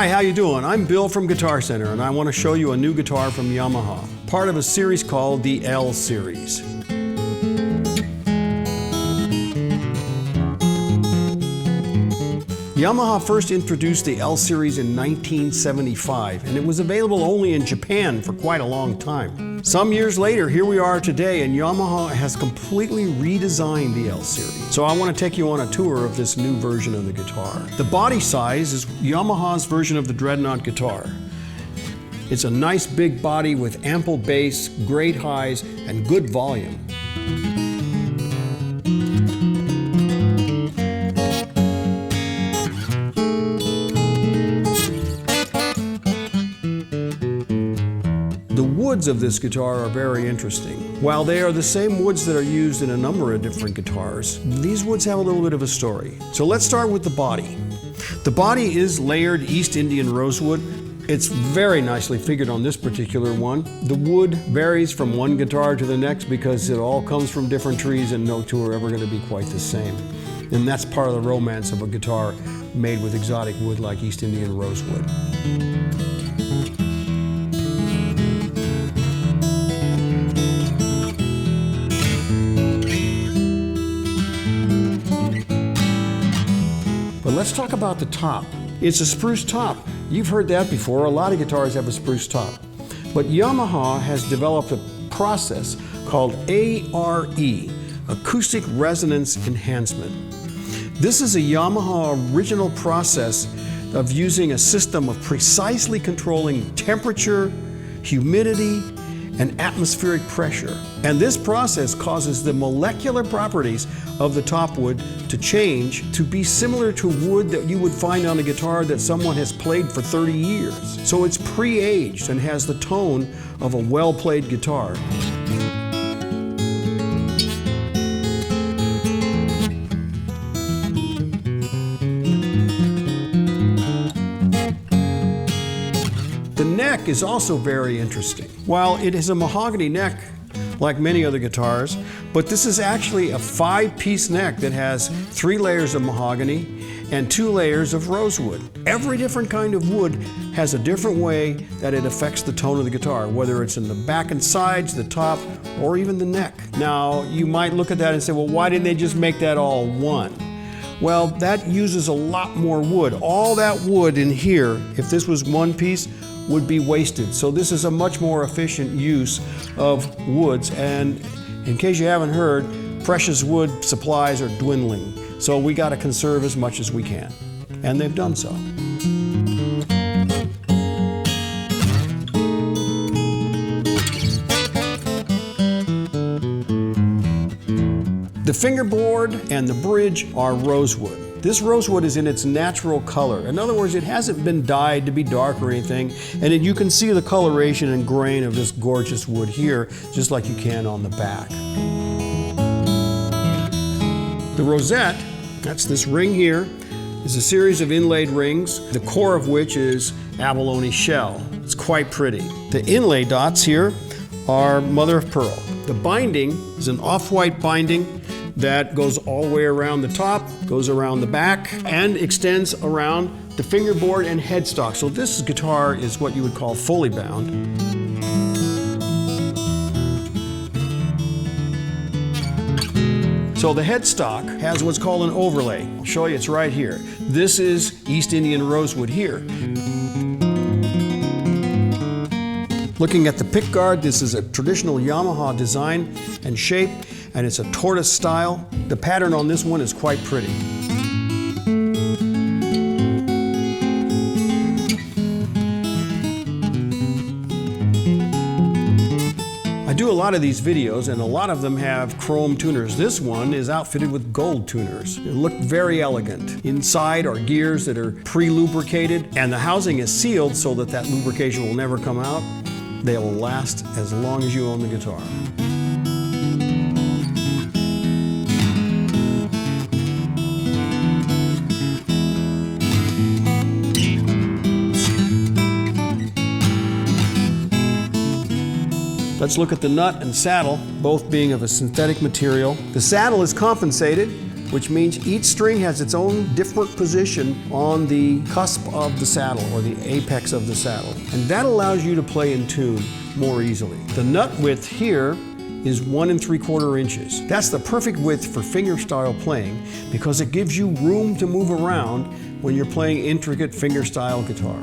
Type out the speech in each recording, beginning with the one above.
Hi, how you doing? I'm Bill from Guitar Center, and I want to show you a new guitar from Yamaha, part of a series called the L Series. Yamaha first introduced the L Series in 1975, and it was available only in Japan for quite a long time. Some years later, here we are today, and Yamaha has completely redesigned the L Series. So I want to take you on a tour of this new version of the guitar. The body size is Yamaha's version of the Dreadnought guitar. It's a nice big body with ample bass, great highs, and good volume. The woods of this guitar are very interesting. While they are the same woods that are used in a number of different guitars, these woods have a little bit of a story. So let's start with the body. The body is layered East Indian rosewood. It's very nicely figured on this particular one. The wood varies from one guitar to the next because it all comes from different trees and no two are ever going to be quite the same. And that's part of the romance of a guitar made with exotic wood like East Indian rosewood. But let's talk about the top. It's a spruce top. You've heard that before. A lot of guitars have a spruce top. But Yamaha has developed a process called ARE, Acoustic Resonance Enhancement. This is a Yamaha original process of using a system of precisely controlling temperature, humidity, and atmospheric pressure. And this process causes the molecular properties of the top wood to change to be similar to wood that you would find on a guitar that someone has played for 30 years. So it's pre-aged and has the tone of a well-played guitar. The neck is also very interesting. While it is a mahogany neck, like many other guitars, but this is actually a 5-piece neck that has 3 layers of mahogany and 2 layers of rosewood. Every different kind of wood has a different way that it affects the tone of the guitar, whether it's in the back and sides, the top, or even the neck. Now, you might look at that and say, well, why didn't they just make that all one? Well, that uses a lot more wood. All that wood in here, if this was one piece, would be wasted. So this is a much more efficient use of woods. And in case you haven't heard, precious wood supplies are dwindling. So we got to conserve as much as we can. And they've done so. The fingerboard and the bridge are rosewood. This rosewood is in its natural color. In other words, it hasn't been dyed to be dark or anything, and you can see the coloration and grain of this gorgeous wood here, just like you can on the back. The rosette, that's this ring here, is a series of inlaid rings, the core of which is abalone shell. It's quite pretty. The inlay dots here are mother of pearl. The binding is an off-white binding that goes all the way around the top, goes around the back, and extends around the fingerboard and headstock. So this guitar is what you would call fully bound. So the headstock has what's called an overlay. I'll show you, it's right here. This is East Indian rosewood here. Looking at the pickguard, this is a traditional Yamaha design and shape, and it's a tortoise style. The pattern on this one is quite pretty. I do a lot of these videos, and a lot of them have chrome tuners. This one is outfitted with gold tuners. They look very elegant. Inside are gears that are pre-lubricated, and the housing is sealed so that that lubrication will never come out. They will last as long as you own the guitar. Let's look at the nut and saddle, both being of a synthetic material. The saddle is compensated which means each string has its own different position on the cusp of the saddle or the apex of the saddle. And that allows you to play in tune more easily. The nut width here is 1 3/4 inches. That's the perfect width for fingerstyle playing because it gives you room to move around when you're playing intricate fingerstyle guitar.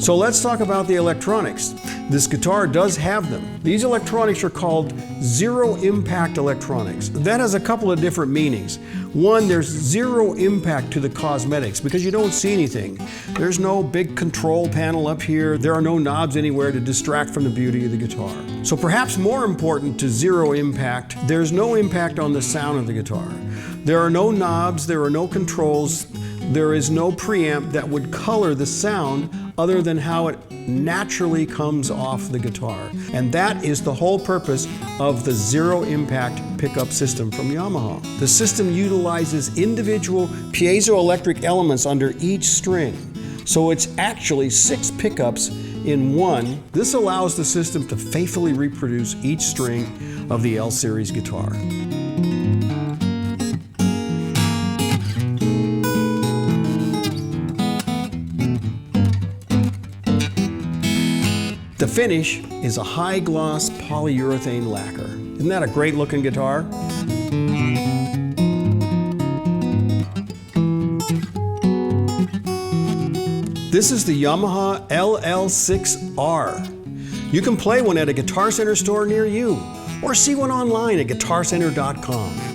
So let's talk about the electronics. This guitar does have them. These electronics are called zero impact electronics. That has a couple of different meanings. One, there's zero impact to the cosmetics because you don't see anything. There's no big control panel up here. There are no knobs anywhere to distract from the beauty of the guitar. So perhaps more important to zero impact, there's no impact on the sound of the guitar. There are no knobs, there are no controls, there is no preamp that would color the sound other than how it naturally comes off the guitar. And that is the whole purpose of the zero impact pickup system from Yamaha. The system utilizes individual piezoelectric elements under each string. So it's actually 6 pickups in one. This allows the system to faithfully reproduce each string of the L series guitar. The finish is a high-gloss polyurethane lacquer. Isn't that a great-looking guitar? This is the Yamaha LL6R. You can play one at a Guitar Center store near you, or see one online at guitarcenter.com.